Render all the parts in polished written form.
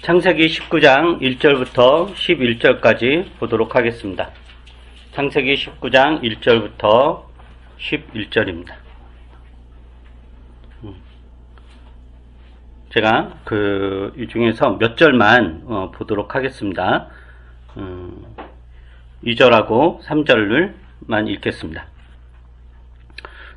창세기 19장 1절부터 11절까지 보도록 하겠습니다. 창세기 19장 1절부터 11절입니다. 제가 이 중에서 몇 절만 보도록 하겠습니다. 2절하고 3절만 읽겠습니다.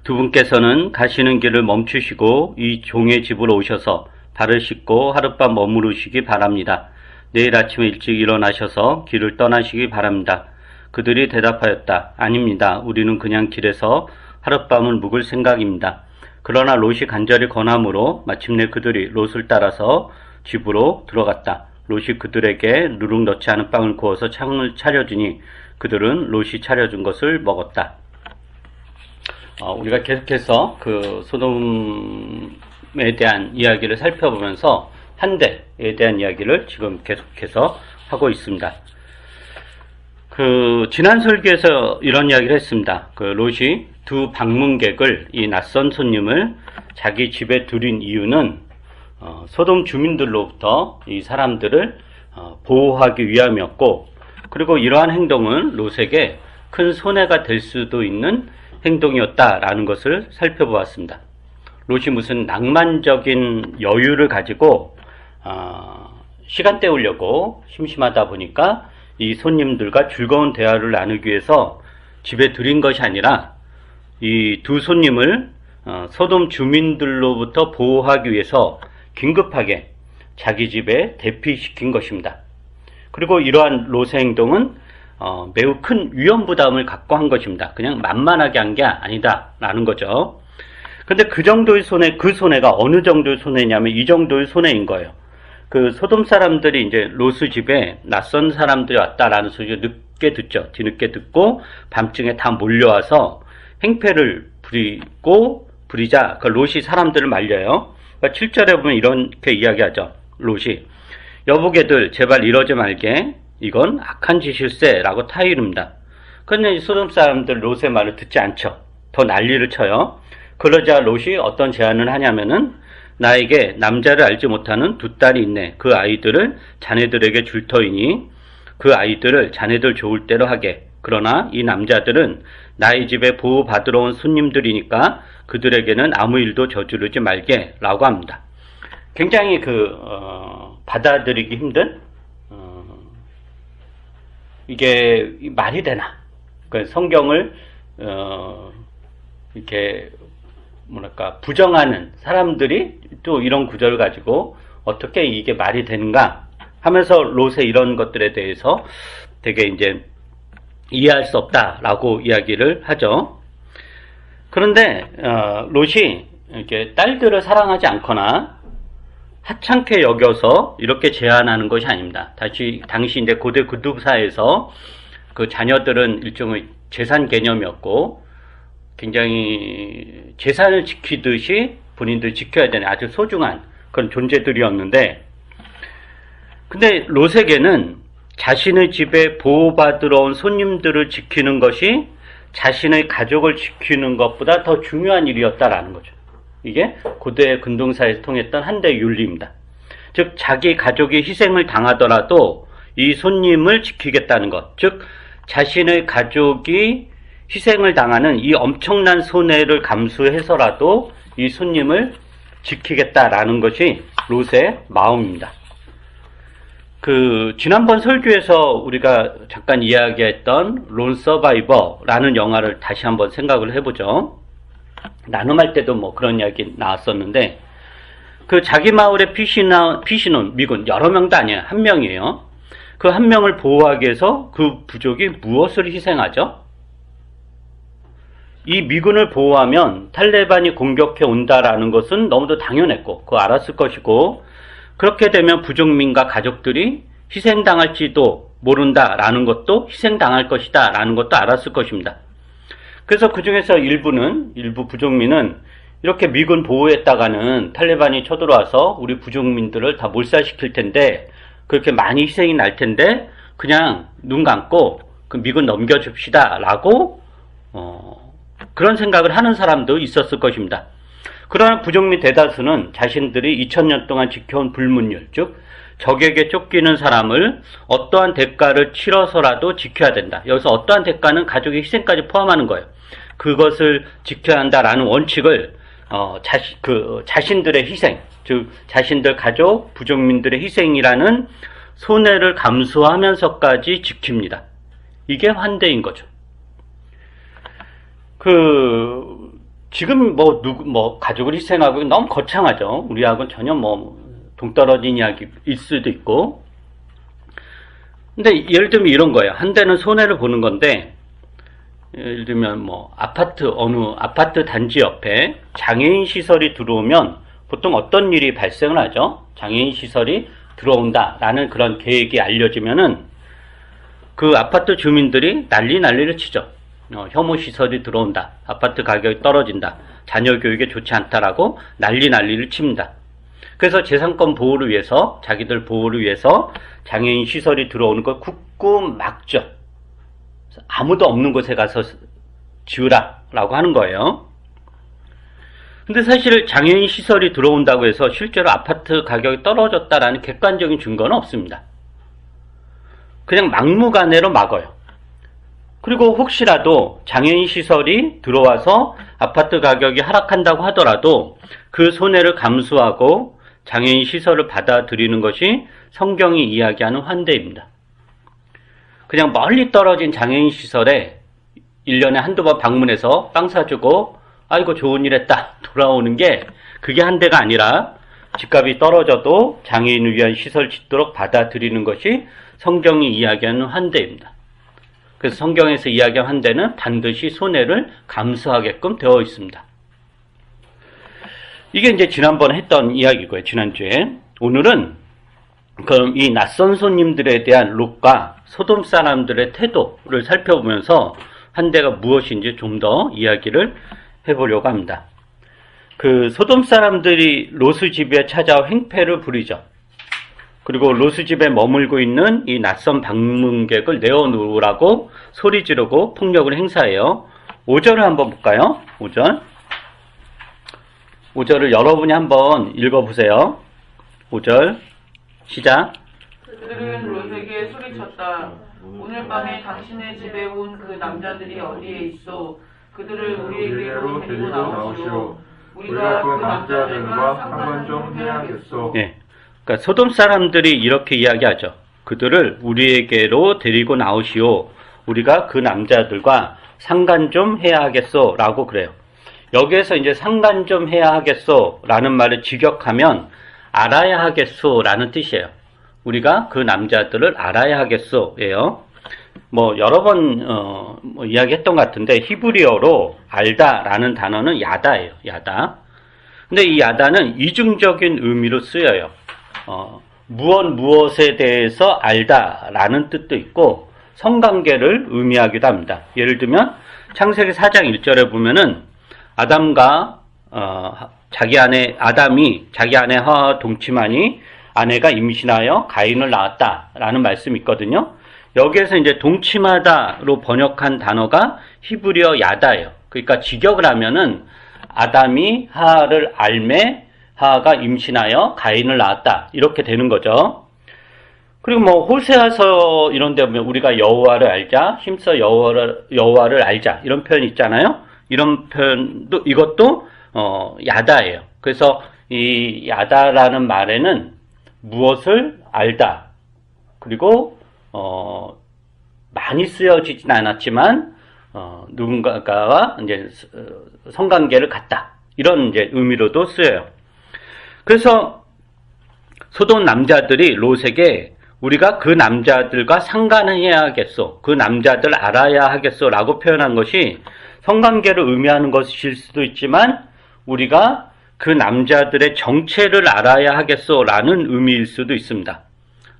두 분께서는 가시는 길을 멈추시고 이 종의 집으로 오셔서 발을 씻고 하룻밤 머무르시기 바랍니다. 내일 아침에 일찍 일어나셔서 길을 떠나시기 바랍니다. 그들이 대답하였다. 아닙니다. 우리는 그냥 길에서 하룻밤을 묵을 생각입니다. 그러나 롯이 간절히 권함으로 마침내 그들이 롯을 따라서 집으로 들어갔다. 롯이 그들에게 누룩 넣지 않은 빵을 구워서 창을 차려주니 그들은 롯이 차려준 것을 먹었다. 우리가 계속해서 소돔에 대한 이야기를 살펴보면서 한대에 대한 이야기를 지금 계속해서 하고 있습니다. 지난 설교에서 이런 이야기를 했습니다. 롯이 두 방문객을, 이 낯선 손님을 자기 집에 들인 이유는 소돔 주민들로부터 이 사람들을 보호하기 위함이었고, 그리고 이러한 행동은 롯에게 큰 손해가 될 수도 있는 행동이었다라는 것을 살펴보았습니다. 롯이 무슨 낭만적인 여유를 가지고 시간 때우려고 심심하다 보니까 이 손님들과 즐거운 대화를 나누기 위해서 집에 들인 것이 아니라 이 두 손님을 소돔 주민들로부터 보호하기 위해서 긴급하게 자기 집에 대피시킨 것입니다. 그리고 이러한 롯의 행동은 매우 큰 위험 부담을 갖고 한 것입니다. 그냥 만만하게 한 게 아니다 라는 거죠. 근데 그 정도의 그 손해가 어느 정도의 손해냐면 이 정도의 손해인 거예요. 소돔 사람들이 이제 롯의 집에 낯선 사람들이 왔다라는 소식을 늦게 듣죠. 뒤늦게 듣고 밤중에 다 몰려와서 행패를 부리자 롯이 사람들을 말려요. 7절에 보면 이렇게 이야기하죠. 롯이 여보게들 제발 이러지 말게, 이건 악한 짓일세 라고 타이릅니다. 그런데 소돔 사람들 롯의 말을 듣지 않죠. 더 난리를 쳐요. 그러자 롯이 어떤 제안을 하냐면은 나에게 남자를 알지 못하는 두 딸이 있네. 그 아이들을 자네들에게 줄 터이니 그 아이들을 자네들 좋을 대로 하게. 그러나 이 남자들은 나의 집에 보호받으러 온 손님들이니까 그들에게는 아무 일도 저지르지 말게 라고 합니다. 굉장히 받아들이기 힘든 이게 말이 되나? 성경을 이렇게 부정하는 사람들이 또 이런 구절을 가지고 어떻게 이게 말이 되는가 하면서 롯의 이런 것들에 대해서 되게 이제 이해할 수 없다라고 이야기를 하죠. 그런데 롯이 이렇게 딸들을 사랑하지 않거나 하찮게 여겨서 이렇게 제안하는 것이 아닙니다. 당시 이제 고대 구두사에서 자녀들은 일종의 재산 개념이었고 굉장히 재산을 지키듯이 본인들 지켜야 되는 아주 소중한 그런 존재들이었는데, 근데 롯에게는 자신의 집에 보호받으러 온 손님들을 지키는 것이 자신의 가족을 지키는 것보다 더 중요한 일이었다라는 거죠. 이게 고대 근동사에서 통했던 한대의 윤리입니다. 즉 자기 가족이 희생을 당하더라도 이 손님을 지키겠다는 것, 즉 자신의 가족이 희생을 당하는 이 엄청난 손해를 감수해서라도 이 손님을 지키겠다라는 것이 롯의 마음입니다. 지난번 설교에서 우리가 잠깐 이야기했던 론 서바이버라는 영화를 다시 한번 생각을 해보죠. 나눔할 때도 그런 이야기 나왔었는데, 자기 마을에 피신온 미군 여러 명도 아니에요. 한 명이에요. 그 한 명을 보호하기 위해서 그 부족이 무엇을 희생하죠? 이 미군을 보호하면 탈레반이 공격해 온다라는 것은 너무도 당연했고 그거 알았을 것이고, 그렇게 되면 부족민과 가족들이 희생당할지도 모른다라는 것도 희생당할 것이다 라는 것도 알았을 것입니다. 그래서 그 중에서 일부 부족민은 이렇게 미군 보호했다가는 탈레반이 쳐들어와서 우리 부족민들을 다 몰살시킬 텐데, 그렇게 많이 희생이 날 텐데 그냥 눈 감고 그 미군 넘겨줍시다 라고 그런 생각을 하는 사람도 있었을 것입니다. 그러나 부족민 대다수는 자신들이 2000년 동안 지켜온 불문율, 즉 적에게 쫓기는 사람을 어떠한 대가를 치러서라도 지켜야 된다. 여기서 어떠한 대가는 가족의 희생까지 포함하는 거예요. 그것을 지켜야 한다라는 원칙을 자신들의 희생, 즉 자신들 가족, 부족민들의 희생이라는 손해를 감수하면서까지 지킵니다. 이게 환대인 거죠. 지금 가족을 희생하고 너무 거창하죠. 우리하고는 전혀 동떨어진 이야기일 수도 있고. 근데 예를 들면 이런 거예요. 한대는 손해를 보는 건데, 예를 들면 어느 아파트 단지 옆에 장애인 시설이 들어오면 보통 어떤 일이 발생을 하죠? 장애인 시설이 들어온다라는 그런 계획이 알려지면은 그 아파트 주민들이 난리를 치죠. 혐오 시설이 들어온다. 아파트 가격이 떨어진다. 자녀 교육에 좋지 않다라고 난리를 칩니다. 그래서 재산권 보호를 위해서, 자기들 보호를 위해서 장애인 시설이 들어오는 걸 굳고 막죠. 아무도 없는 곳에 가서 지으라라고 하는 거예요. 근데 사실 장애인 시설이 들어온다고 해서 실제로 아파트 가격이 떨어졌다라는 객관적인 증거는 없습니다. 그냥 막무가내로 막아요. 그리고 혹시라도 장애인 시설이 들어와서 아파트 가격이 하락한다고 하더라도 그 손해를 감수하고 장애인 시설을 받아들이는 것이 성경이 이야기하는 환대입니다. 그냥 멀리 떨어진 장애인 시설에 1년에 한두 번 방문해서 빵 사주고 아이고 좋은 일 했다 돌아오는 게 그게 환대가 아니라 집값이 떨어져도 장애인을 위한 시설 짓도록 받아들이는 것이 성경이 이야기하는 환대입니다. 그래서 성경에서 이야기한 환대는 반드시 손해를 감수하게끔 되어 있습니다. 이게 이제 지난번에 했던 이야기고요. 지난주에. 오늘은 그럼 이 낯선 손님들에 대한 롯과 소돔 사람들의 태도를 살펴보면서 환대가 무엇인지 좀 더 이야기를 해보려고 합니다. 소돔 사람들이 롯의 집에 찾아와 행패를 부리죠. 그리고 롯의 집에 머물고 있는 이 낯선 방문객을 내어놓으라고 소리 지르고 폭력을 행사해요. 5절을 한번 볼까요? 5절을 여러분이 한번 읽어보세요. 5절 시작. 그들은 롯에게 소리쳤다. 오늘 밤에 당신의 집에 온 그 남자들이 어디에 있어? 그들을 우리에게로 데리고 나오시오. 우리가 그 남자들과 상관 좀 해야겠소. 네. 그러니까 소돔 사람들이 이렇게 이야기하죠. 그들을 우리에게로 데리고 나오시오. 우리가 그 남자들과 상관 좀 해야 하겠소. 라고 그래요. 여기에서 이제 상관 좀 해야 하겠소. 라는 말을 직역하면 알아야 하겠소. 라는 뜻이에요. 우리가 그 남자들을 알아야 하겠소. 예요. 여러 번, 이야기했던 것 같은데, 히브리어로 알다 라는 단어는 야다예요. 야다. 근데 이 야다는 이중적인 의미로 쓰여요. 무엇에 대해서 알다라는 뜻도 있고 성관계를 의미하기도 합니다. 예를 들면 창세기 4장 1절에 보면은 아담과 아담이 자기 아내 하와와 동침하니 아내가 임신하여 가인을 낳았다라는 말씀이 있거든요. 여기에서 이제 동침하다로 번역한 단어가 히브리어 야다예요. 그러니까 직역을 하면은 아담이 하와를 알매 하와가 임신하여 가인을 낳았다. 이렇게 되는 거죠. 그리고 호세아서 이런 데 보면 우리가 여호와를 알자, 힘써 여호와를 알자. 이런 표현이 있잖아요. 이런 표현도, 이것도, 야다예요. 그래서 이 야다라는 말에는 무엇을 알다. 그리고, 많이 쓰여지진 않았지만, 누군가와 이제 성관계를 갖다. 이런 이제 의미로도 쓰여요. 그래서 소돔 남자들이 롯에게 우리가 그 남자들과 상관을 해야 하겠소. 그 남자들 알아야 하겠소. 라고 표현한 것이 성관계를 의미하는 것일 수도 있지만 우리가 그 남자들의 정체를 알아야 하겠소. 라는 의미일 수도 있습니다.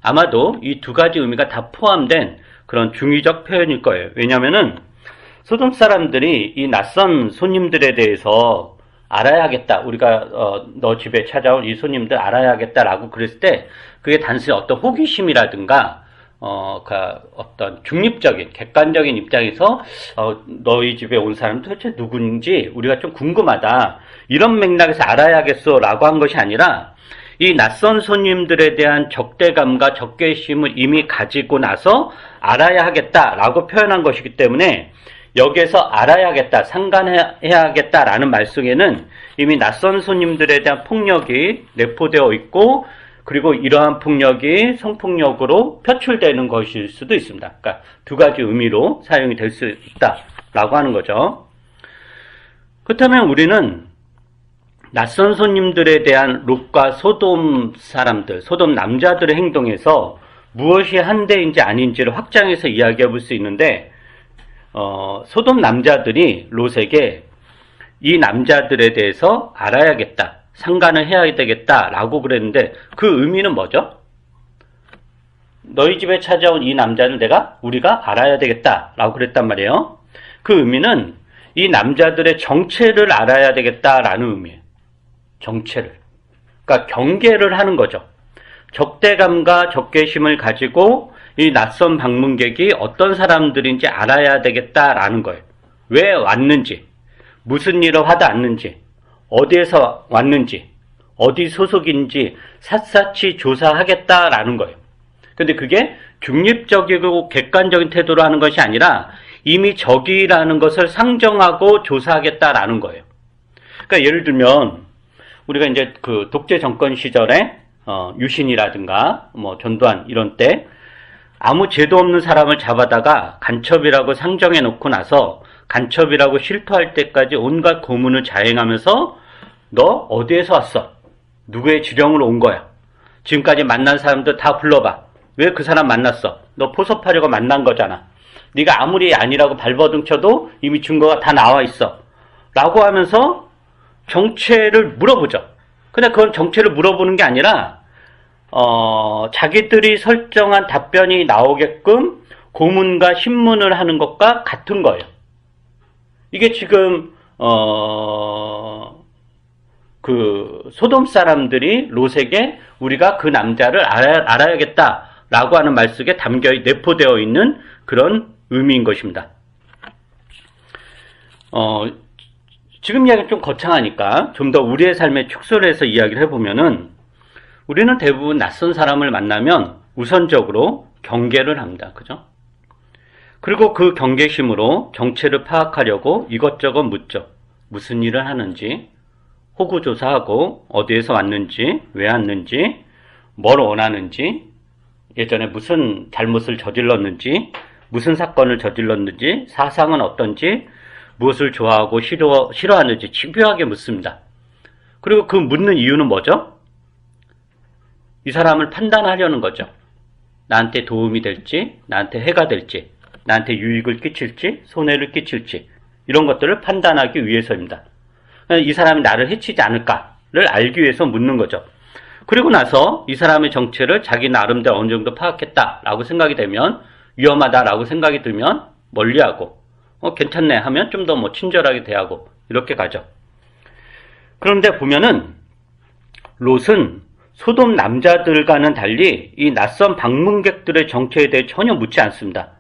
아마도 이 두 가지 의미가 다 포함된 그런 중의적 표현일 거예요. 왜냐면은 소돔 사람들이 이 낯선 손님들에 대해서 알아야겠다. 우리가 너 집에 찾아온 이 손님들 알아야겠다라고 그랬을 때 그게 단순히 어떤 호기심이라든가 어떤 중립적인, 객관적인 입장에서, 너희 집에 온 사람은 도대체 누군지 우리가 좀 궁금하다. 이런 맥락에서 알아야겠어. 라고 한 것이 아니라, 이 낯선 손님들에 대한 적대감과 적개심을 이미 가지고 나서 알아야 하겠다라고 표현한 것이기 때문에, 여기에서 알아야겠다, 상관해야겠다라는 말 속에는 이미 낯선 손님들에 대한 폭력이 내포되어 있고, 그리고 이러한 폭력이 성폭력으로 표출되는 것일 수도 있습니다. 그러니까 두 가지 의미로 사용이 될 수 있다라고 하는 거죠. 그렇다면 우리는 낯선 손님들에 대한 롯과 소돔 사람들, 소돔 남자들의 행동에서 무엇이 한대인지 아닌지를 확장해서 이야기해 볼 수 있는데, 소돔 남자들이 롯에게 이 남자들에 대해서 알아야겠다, 상관을 해야 되겠다라고 그랬는데, 그 의미는 뭐죠? 너희 집에 찾아온 이 남자를 우리가 알아야 되겠다라고 그랬단 말이에요. 그 의미는 이 남자들의 정체를 알아야 되겠다라는 의미예요. 정체를. 그러니까 경계를 하는 거죠. 적대감과 적개심을 가지고 이 낯선 방문객이 어떤 사람들인지 알아야 되겠다라는 거예요. 왜 왔는지, 무슨 일을 하다 왔는지, 어디에서 왔는지, 어디 소속인지 샅샅이 조사하겠다라는 거예요. 근데 그게 중립적이고 객관적인 태도로 하는 것이 아니라 이미 적이라는 것을 상정하고 조사하겠다라는 거예요. 그러니까 예를 들면 우리가 이제 그 독재 정권 시절에 유신이라든가 뭐 전두환 이런 때 아무 죄도 없는 사람을 잡아다가 간첩이라고 상정해 놓고 나서 간첩이라고 실토할 때까지 온갖 고문을 자행하면서 너 어디에서 왔어? 누구의 지령으로 온 거야? 지금까지 만난 사람들 다 불러봐. 왜 그 사람 만났어? 너 포섭하려고 만난 거잖아. 네가 아무리 아니라고 발버둥 쳐도 이미 증거가 다 나와 있어. 라고 하면서 정체를 물어보죠. 근데 그건 정체를 물어보는 게 아니라 자기들이 설정한 답변이 나오게끔 고문과 신문을 하는 것과 같은 거예요. 이게 지금 그 소돔 사람들이 롯에게 우리가 그 남자를 알아야겠다라고 하는 말 속에 내포되어 있는 그런 의미인 것입니다. 지금 이야기는 좀 거창하니까 좀 더 우리의 삶에 축소를 해서 이야기를 해보면은 우리는 대부분 낯선 사람을 만나면 우선적으로 경계를 합니다. 그죠? 그리고 그 경계심으로 정체를 파악하려고 이것저것 묻죠. 무슨 일을 하는지, 호구조사하고 어디에서 왔는지, 왜 왔는지, 뭘 원하는지, 예전에 무슨 잘못을 저질렀는지, 무슨 사건을 저질렀는지, 사상은 어떤지, 무엇을 좋아하고 싫어하는지 집요하게 묻습니다. 그리고 그 묻는 이유는 뭐죠? 이 사람을 판단하려는 거죠. 나한테 도움이 될지, 나한테 해가 될지, 나한테 유익을 끼칠지, 손해를 끼칠지 이런 것들을 판단하기 위해서입니다. 이 사람이 나를 해치지 않을까를 알기 위해서 묻는 거죠. 그리고 나서 이 사람의 정체를 자기 나름대로 어느 정도 파악했다라고 생각이 되면, 위험하다라고 생각이 들면 멀리하고, 괜찮네 하면 좀 더 친절하게 대하고 이렇게 가죠. 그런데 보면은 롯은 소돔 남자들과는 달리 이 낯선 방문객들의 정체에 대해 전혀 묻지 않습니다.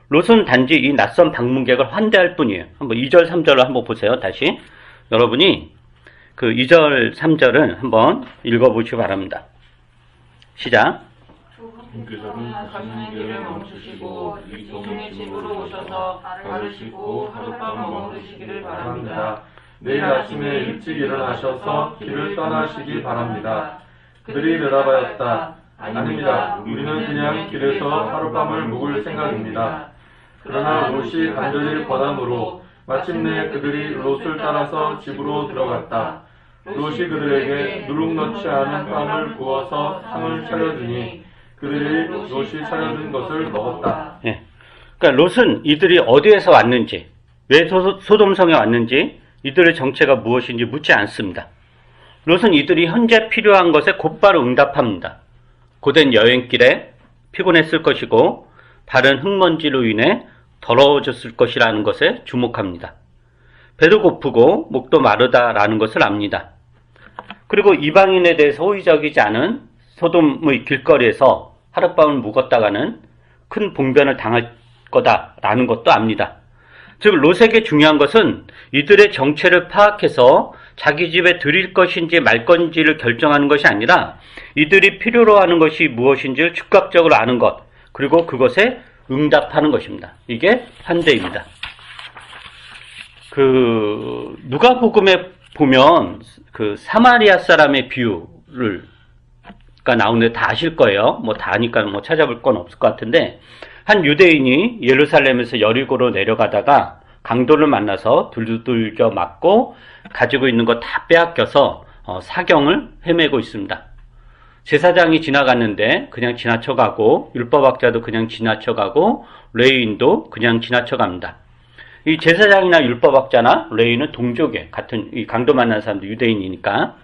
롯은 단지 이 낯선 방문객을 환대할 뿐이에요. 한번 2절, 3절을 한번 보세요. 다시 여러분이 그 2절, 3절은 한번 읽어보시기 바랍니다. 시작. 주께서는 가시는 길을 멈추시고 이종의 집으로 오셔서 발을 씻고 하룻밤 머무르시기를 바랍니다. 내일 아침에 일찍 일어나셔서 길을 떠나시기 바랍니다. 그들이 대답하였다. 아닙니다. 우리는 그냥 길에서 하룻밤을 묵을 생각입니다. 그러나 롯이 간절히 권함으로 마침내 그들이 롯을 따라서 집으로 들어갔다. 롯이 그들에게 누룩 넣지 않은 빵을 구워서 상을 차려주니 그들이 롯이 차려준 것을 먹었다. 예. 그러니까 롯은 이들이 어디에서 왔는지, 왜 소돔성에 왔는지, 이들의 정체가 무엇인지 묻지 않습니다. 롯은 이들이 현재 필요한 것에 곧바로 응답합니다. 고된 여행길에 피곤했을 것이고 발은 흙먼지로 인해 더러워졌을 것이라는 것에 주목합니다. 배도 고프고 목도 마르다라는 것을 압니다. 그리고 이방인에 대해서 호의적이지 않은 소돔의 길거리에서 하룻밤을 묵었다가는 큰 봉변을 당할 거다라는 것도 압니다. 즉 롯에게 중요한 것은 이들의 정체를 파악해서 자기 집에 들일 것인지 말 건지를 결정하는 것이 아니라 이들이 필요로 하는 것이 무엇인지를 즉각적으로 아는 것, 그리고 그것에 응답하는 것입니다. 이게 환대입니다. 누가복음에 보면 그 사마리아 사람의 비유가 나오는데 다 아실 거예요. 뭐 다 아니까 뭐 찾아볼 건 없을 것 같은데, 한 유대인이 예루살렘에서 여리고로 내려가다가 강도를 만나서 두들겨 맞고 가지고 있는 거 다 빼앗겨서 사경을 헤매고 있습니다. 제사장이 지나갔는데 그냥 지나쳐가고, 율법학자도 그냥 지나쳐가고, 레위인도 그냥 지나쳐갑니다. 이 제사장이나 율법학자나 레위인은 동족이에요. 같은 이 강도 만난 사람도 유대인이니까.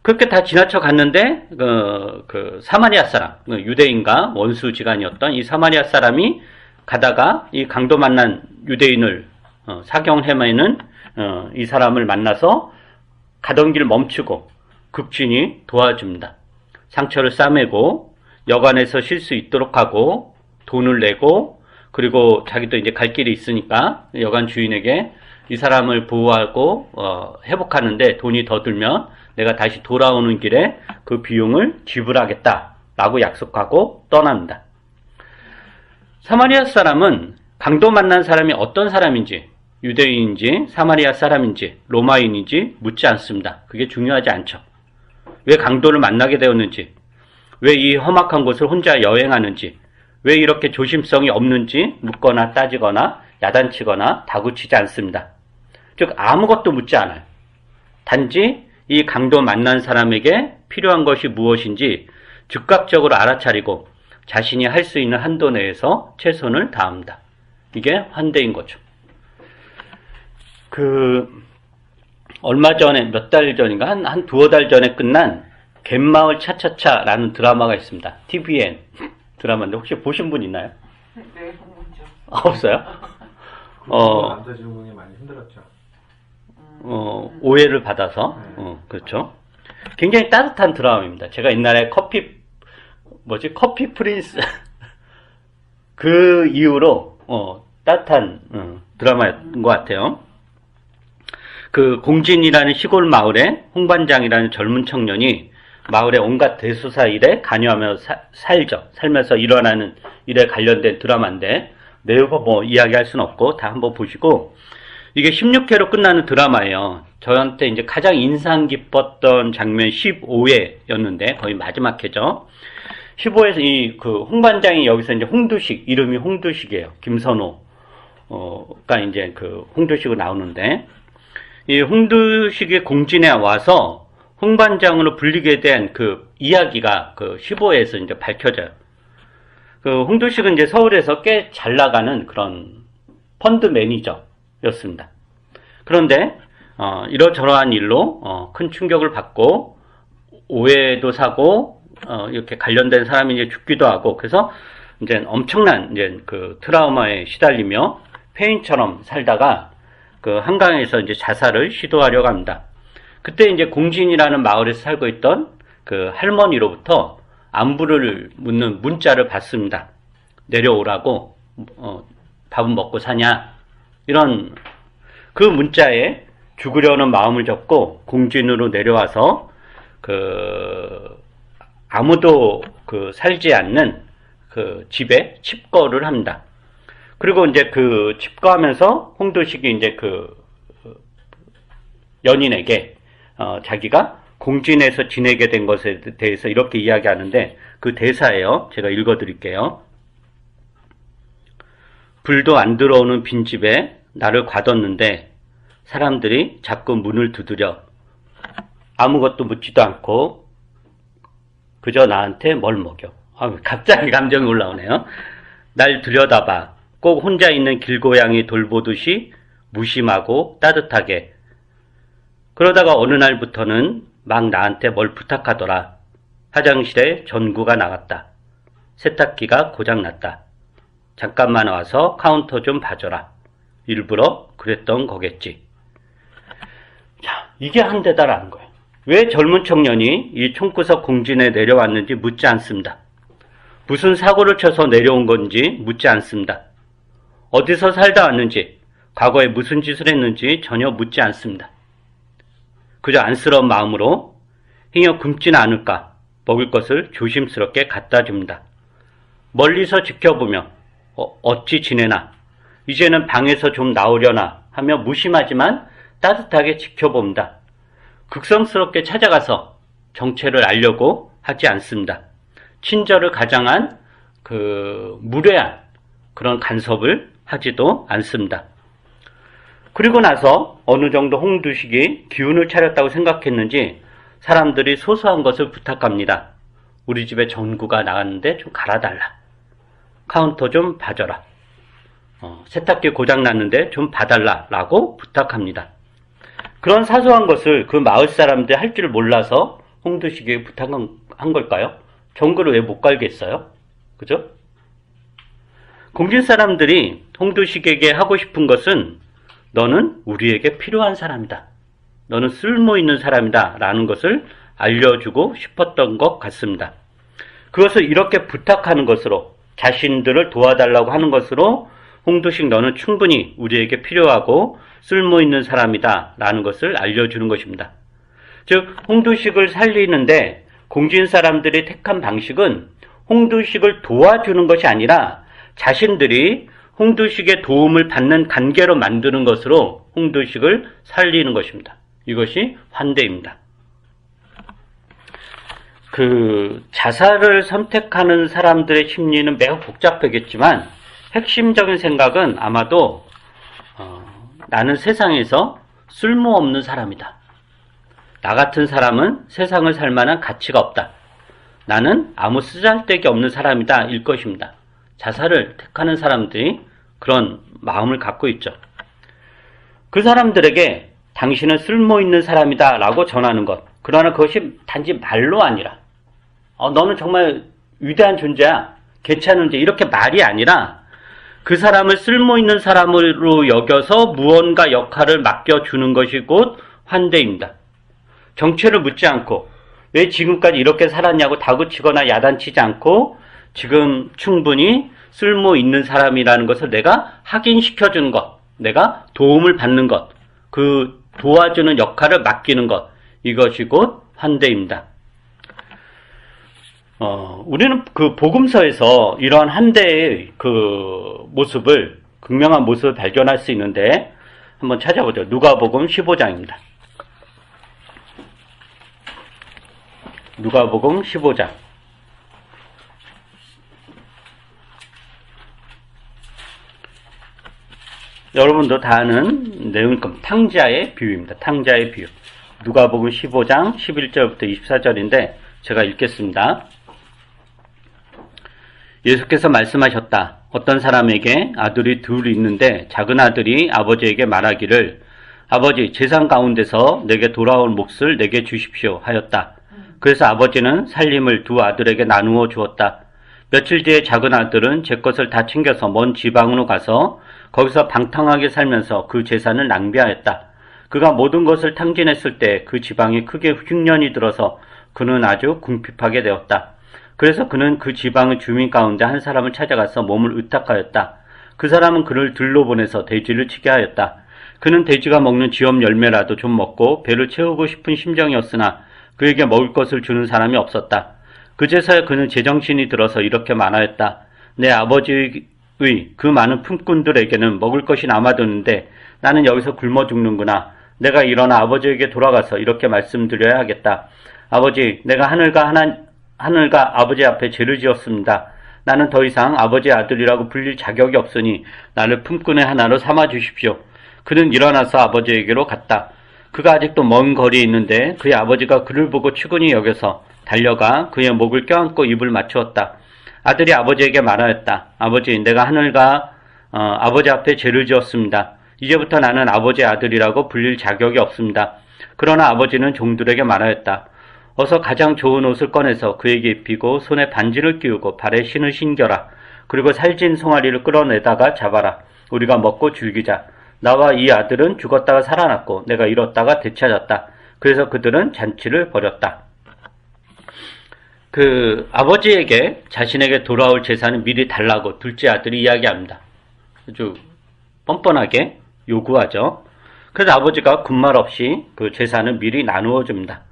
그렇게 다 지나쳐 갔는데 그 사마리아 사람, 유대인과 원수지간이었던 이 사마리아 사람이 가다가 이 강도 만난 유대인을 사경 헤매는 이 사람을 만나서 가던 길 멈추고 극진히 도와줍니다. 상처를 싸매고 여관에서 쉴 수 있도록 하고 돈을 내고, 그리고 자기도 이제 갈 길이 있으니까 여관 주인에게 이 사람을 보호하고 회복하는데 돈이 더 들면 내가 다시 돌아오는 길에 그 비용을 지불하겠다라고 약속하고 떠납니다. 사마리아 사람은 강도 만난 사람이 어떤 사람인지, 유대인인지 사마리아 사람인지 로마인인지 묻지 않습니다. 그게 중요하지 않죠. 왜 강도를 만나게 되었는지, 왜 이 험악한 곳을 혼자 여행하는지, 왜 이렇게 조심성이 없는지 묻거나 따지거나 야단치거나 다구치지 않습니다. 즉 아무것도 묻지 않아요. 단지 이 강도 만난 사람에게 필요한 것이 무엇인지 즉각적으로 알아차리고 자신이 할 수 있는 한도 내에서 최선을 다합니다. 이게 환대인 거죠. 얼마 전에, 몇 달 전인가, 한 두어 달 전에 끝난 갯마을 차차차라는 드라마가 있습니다. TVN 드라마인데 혹시 보신 분 있나요? 네, 본거죠. 없어요? 남자 주인공이 많이 힘들었죠. 오해를 받아서, 그렇죠. 굉장히 따뜻한 드라마입니다. 제가 옛날에 커피 프린스, 그 이후로, 따뜻한, 드라마였던 것 같아요. 그 공진이라는 시골 마을에 홍반장이라는 젊은 청년이 마을의 온갖 대수사 일에 관여하며 살면서 일어나는 일에 관련된 드라마인데, 내용을 뭐 이야기할 수는 없고 다 한번 보시고, 이게 16회로 끝나는 드라마예요. 저한테 이제 가장 인상 깊었던 장면 15회였는데, 거의 마지막 회죠. 15회에서 홍반장이 여기서 이제 홍두식, 이름이 홍두식이에요. 김선호가 이제 홍두식으로 나오는데, 이 홍두식이 공진에 와서 홍반장으로 불리게 된 이야기가 15회에서 이제 밝혀져요. 홍두식은 이제 서울에서 꽤 잘 나가는 그런 펀드 매니저였습니다. 그런데, 이러저러한 일로, 큰 충격을 받고, 오해도 사고, 이렇게 관련된 사람이 이제 죽기도 하고, 그래서 이제 엄청난 트라우마에 시달리며 폐인처럼 살다가 한강에서 이제 자살을 시도하려고 합니다. 그때 이제 공진이라는 마을에서 살고 있던 할머니로부터 안부를 묻는 문자를 받습니다. 내려오라고, 밥은 먹고 사냐? 이런, 그 문자에 죽으려는 마음을 접고 공진으로 내려와서, 아무도 살지 않는 집에 칩거를 합니다. 그리고 이제 칩거하면서 홍두식이 이제 연인에게, 자기가 공진에서 지내게 된 것에 대해서 이렇게 이야기하는데, 그 대사예요. 제가 읽어드릴게요. 불도 안 들어오는 빈집에 나를 가뒀는데 사람들이 자꾸 문을 두드려 아무것도 묻지도 않고 그저 나한테 뭘 먹여. 갑자기 감정이 올라오네요. 날 들여다봐. 꼭 혼자 있는 길고양이 돌보듯이 무심하고 따뜻하게. 그러다가 어느 날부터는 막 나한테 뭘 부탁하더라. 화장실에 전구가 나갔다. 세탁기가 고장났다. 잠깐만 와서 카운터 좀 봐줘라. 일부러 그랬던 거겠지. 자, 이게 한대다라는 거예요. 왜 젊은 청년이 이 총구석 공진에 내려왔는지 묻지 않습니다. 무슨 사고를 쳐서 내려온 건지 묻지 않습니다. 어디서 살다 왔는지, 과거에 무슨 짓을 했는지 전혀 묻지 않습니다. 그저 안쓰러운 마음으로 행여 굶지는 않을까 먹을 것을 조심스럽게 갖다 줍니다. 멀리서 지켜보며 어찌 지내나, 이제는 방에서 좀 나오려나 하며 무심하지만 따뜻하게 지켜봅니다. 극성스럽게 찾아가서 정체를 알려고 하지 않습니다. 친절을 가장한 무례한 그런 간섭을 하지도 않습니다. 그리고 나서 어느 정도 홍두식이 기운을 차렸다고 생각했는지 사람들이 소소한 것을 부탁합니다. 우리 집에 전구가 나갔는데 좀 갈아달라. 카운터 좀 봐줘라. 세탁기 고장났는데 좀 봐달라 라고 부탁합니다. 그런 사소한 것을 그 마을 사람들이 할 줄 몰라서 홍두식에게 부탁한 걸까요? 전구를 왜 못 갈겠어요? 그죠? 공진 사람들이 홍두식에게 하고 싶은 것은 너는 우리에게 필요한 사람이다. 너는 쓸모있는 사람이다. 라는 것을 알려주고 싶었던 것 같습니다. 그것을 이렇게 부탁하는 것으로, 자신들을 도와달라고 하는 것으로 홍두식 너는 충분히 우리에게 필요하고 쓸모있는 사람이다. 라는 것을 알려주는 것입니다. 즉 홍두식을 살리는데 공진 사람들이 택한 방식은 홍두식을 도와주는 것이 아니라 자신들이 홍두식의 도움을 받는 관계로 만드는 것으로 홍두식을 살리는 것입니다. 이것이 환대입니다. 자살을 선택하는 사람들의 심리는 매우 복잡하겠지만 핵심적인 생각은 아마도 나는 세상에서 쓸모없는 사람이다. 나 같은 사람은 세상을 살 만한 가치가 없다. 나는 아무 쓰잘데기 없는 사람이다. 일 것입니다. 자살을 택하는 사람들이 그런 마음을 갖고 있죠. 그 사람들에게 당신은 쓸모있는 사람이다 라고 전하는 것. 그러나 그것이 단지 말로 아니라 너는 정말 위대한 존재야. 괜찮은 존재. 이렇게 말이 아니라 그 사람을 쓸모있는 사람으로 여겨서 무언가 역할을 맡겨주는 것이 곧 환대입니다. 정체를 묻지 않고 왜 지금까지 이렇게 살았냐고 다그치거나 야단치지 않고 지금 충분히 쓸모있는 사람이라는 것을 내가 확인시켜주는 것, 내가 도움을 받는 것, 그 도와주는 역할을 맡기는 것, 이것이 곧 환대입니다. 우리는 그 복음서에서 이러한 환대의 그 모습을, 극명한 모습을 발견할 수 있는데 한번 찾아보죠. 누가복음 15장입니다. 누가복음 15장. 여러분도 다 아는 내용일 겁니다. 탕자의 비유입니다. 탕자의 비유. 누가복음 15장 11절부터 24절인데 제가 읽겠습니다. 예수께서 말씀하셨다. 어떤 사람에게 아들이 둘 있는데 작은 아들이 아버지에게 말하기를 아버지 재산 가운데서 내게 돌아올 몫을 내게 주십시오 하였다. 그래서 아버지는 살림을 두 아들에게 나누어 주었다. 며칠 뒤에 작은 아들은 제 것을 다 챙겨서 먼 지방으로 가서 거기서 방탕하게 살면서 그 재산을 낭비하였다. 그가 모든 것을 탕진했을 때 그 지방이 크게 흉년이 들어서 그는 아주 궁핍하게 되었다. 그래서 그는 그 지방의 주민 가운데 한 사람을 찾아가서 몸을 의탁하였다. 그 사람은 그를 들로 보내서 돼지를 치게 하였다. 그는 돼지가 먹는 지업 열매라도 좀 먹고 배를 채우고 싶은 심정이었으나 그에게 먹을 것을 주는 사람이 없었다. 그제서야 그는 제정신이 들어서 이렇게 말하였다. 내 아버지의 그 많은 품꾼들에게는 먹을 것이 남아도는데 나는 여기서 굶어 죽는구나. 내가 일어나 아버지에게 돌아가서 이렇게 말씀드려야 하겠다. 아버지, 내가 하늘과 아버지 앞에 죄를 지었습니다. 나는 더 이상 아버지의 아들이라고 불릴 자격이 없으니 나를 품꾼의 하나로 삼아 주십시오. 그는 일어나서 아버지에게로 갔다. 그가 아직도 먼 거리에 있는데 그의 아버지가 그를 보고 측은히 여겨서 달려가 그의 목을 껴안고 입을 맞추었다. 아들이 아버지에게 말하였다. 아버지, 내가 하늘과 아버지 앞에 죄를 지었습니다. 이제부터 나는 아버지의 아들이라고 불릴 자격이 없습니다. 그러나 아버지는 종들에게 말하였다. 어서 가장 좋은 옷을 꺼내서 그에게 입히고 손에 반지를 끼우고 발에 신을 신겨라. 그리고 살진 송아리를 끌어내다가 잡아라. 우리가 먹고 즐기자. 나와 이 아들은 죽었다가 살아났고 내가 잃었다가 되찾았다. 그래서 그들은 잔치를 벌였다. 그 아버지에게 자신에게 돌아올 재산을 미리 달라고 둘째 아들이 이야기합니다. 아주 뻔뻔하게 요구하죠. 그래서 아버지가 군말 없이 그 재산을 미리 나누어 줍니다.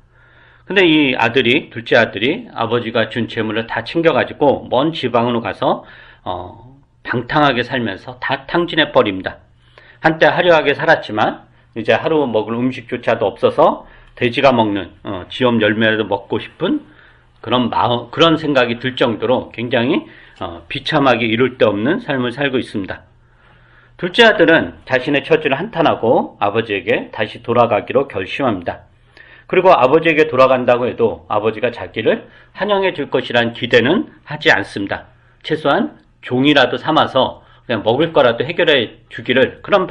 근데 이 아들이, 둘째 아들이 아버지가 준 재물을 다 챙겨가지고 먼 지방으로 가서 방탕하게 살면서 다 탕진해 버립니다. 한때 화려하게 살았지만 이제 하루 먹을 음식조차도 없어서 돼지가 먹는 지엄 열매라도 먹고 싶은 그런 생각이 들 정도로 굉장히 비참하게 이룰 데 없는 삶을 살고 있습니다. 둘째 아들은 자신의 처지를 한탄하고 아버지에게 다시 돌아가기로 결심합니다. 그리고 아버지에게 돌아간다고 해도 아버지가 자기를 환영해 줄 것이란 기대는 하지 않습니다. 최소한 종이라도 삼아서 그냥 먹을 거라도 해결해 주기를 그런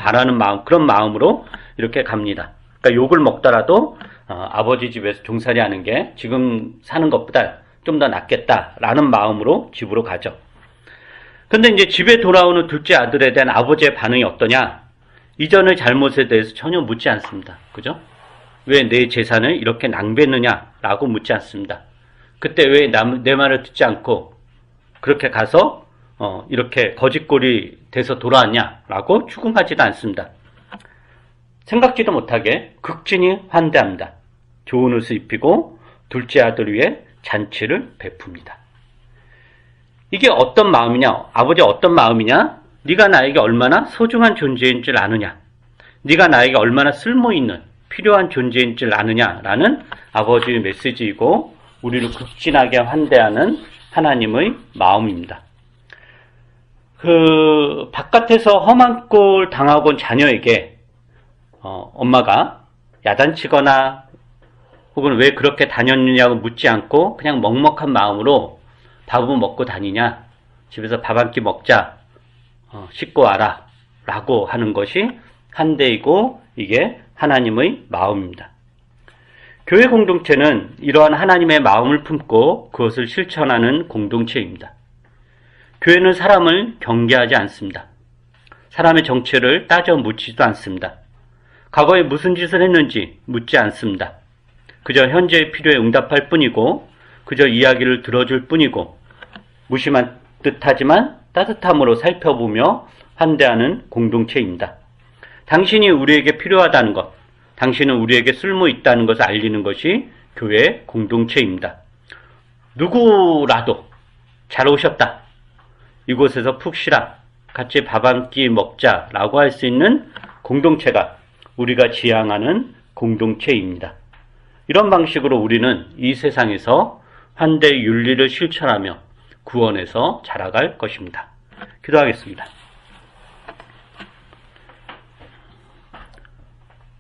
마음으로 이렇게 갑니다. 그러니까 욕을 먹더라도 아버지 집에서 종살이 하는 게 지금 사는 것보다 좀 더 낫겠다라는 마음으로 집으로 가죠. 근데 이제 집에 돌아오는 둘째 아들에 대한 아버지의 반응이 어떠냐? 이전의 잘못에 대해서 전혀 묻지 않습니다. 그죠? 왜 내 재산을 이렇게 낭비했느냐라고 묻지 않습니다. 그때 왜 내 말을 듣지 않고 그렇게 가서 이렇게 거짓골이 돼서 돌아왔냐라고 추궁하지도 않습니다. 생각지도 못하게 극진히 환대합니다. 좋은 옷을 입히고 둘째 아들 위해 잔치를 베풉니다. 이게 어떤 마음이냐? 아버지 어떤 마음이냐? 네가 나에게 얼마나 소중한 존재인 줄 아느냐? 네가 나에게 얼마나 쓸모있는 필요한 존재인 줄 아느냐라는 아버지의 메시지이고 우리를 극진하게 환대하는 하나님의 마음입니다. 그 바깥에서 험한 꼴 당하고 온 자녀에게 엄마가 야단치거나 혹은 왜 그렇게 다녔느냐고 묻지 않고 그냥 먹먹한 마음으로 밥은 먹고 다니냐? 집에서 밥 한 끼 먹자. 씻고 와라. 라고 하는 것이 한대이고 이게 하나님의 마음입니다. 교회 공동체는 이러한 하나님의 마음을 품고 그것을 실천하는 공동체입니다. 교회는 사람을 경계하지 않습니다. 사람의 정체를 따져 묻지도 않습니다. 과거에 무슨 짓을 했는지 묻지 않습니다. 그저 현재의 필요에 응답할 뿐이고 그저 이야기를 들어줄 뿐이고 무심한 듯하지만 따뜻함으로 살펴보며 환대하는 공동체입니다. 당신이 우리에게 필요하다는 것, 당신은 우리에게 쓸모 있다는 것을 알리는 것이 교회 공동체입니다. 누구라도 잘 오셨다. 이곳에서 푹 쉬라. 같이 밥 한 끼 먹자라고 할 수 있는 공동체가 우리가 지향하는 공동체입니다. 이런 방식으로 우리는 이 세상에서 환대 윤리를 실천하며 구원에서 자라갈 것입니다. 기도하겠습니다.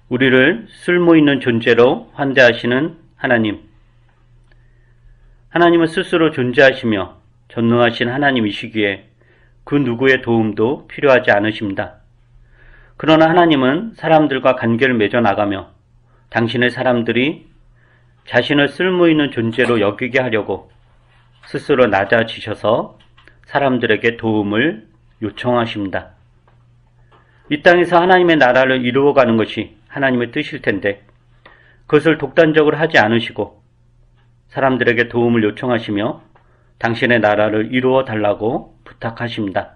우리를 쓸모있는 존재로 환대하시는 하나님. 하나님은 스스로 존재하시며 전능하신 하나님이시기에 그 누구의 도움도 필요하지 않으십니다. 그러나 하나님은 사람들과 관계를 맺어 나가며 당신의 사람들이 자신을 쓸모있는 존재로 여기게 하려고 스스로 낮아지셔서 사람들에게 도움을 요청하십니다. 이 땅에서 하나님의 나라를 이루어가는 것이 하나님의 뜻일 텐데 그것을 독단적으로 하지 않으시고 사람들에게 도움을 요청하시며 당신의 나라를 이루어 달라고 부탁하십니다.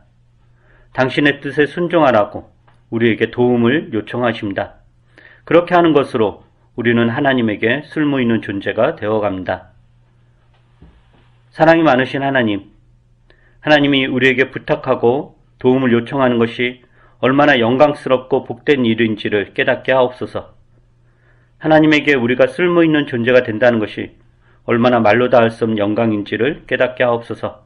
당신의 뜻에 순종하라고 우리에게 도움을 요청하십니다. 그렇게 하는 것으로 우리는 하나님에게 쓸모있는 존재가 되어갑니다. 사랑이 많으신 하나님, 하나님이 우리에게 부탁하고 도움을 요청하는 것이 얼마나 영광스럽고 복된 일인지를 깨닫게 하옵소서. 하나님에게 우리가 쓸모있는 존재가 된다는 것이 얼마나 말로 다 할 수 없는 영광인지를 깨닫게 하옵소서.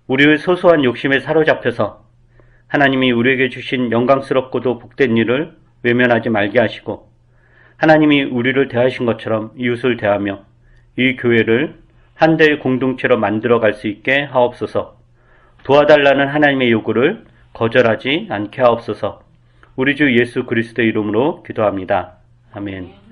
우리의 소소한 욕심에 사로잡혀서 하나님이 우리에게 주신 영광스럽고도 복된 일을 외면하지 말게 하시고 하나님이 우리를 대하신 것처럼 이웃을 대하며 이 교회를 한대의 공동체로 만들어갈 수 있게 하옵소서. 도와달라는 하나님의 요구를 거절하지 않게 하옵소서. 우리 주 예수 그리스도의 이름으로 기도합니다. 아멘.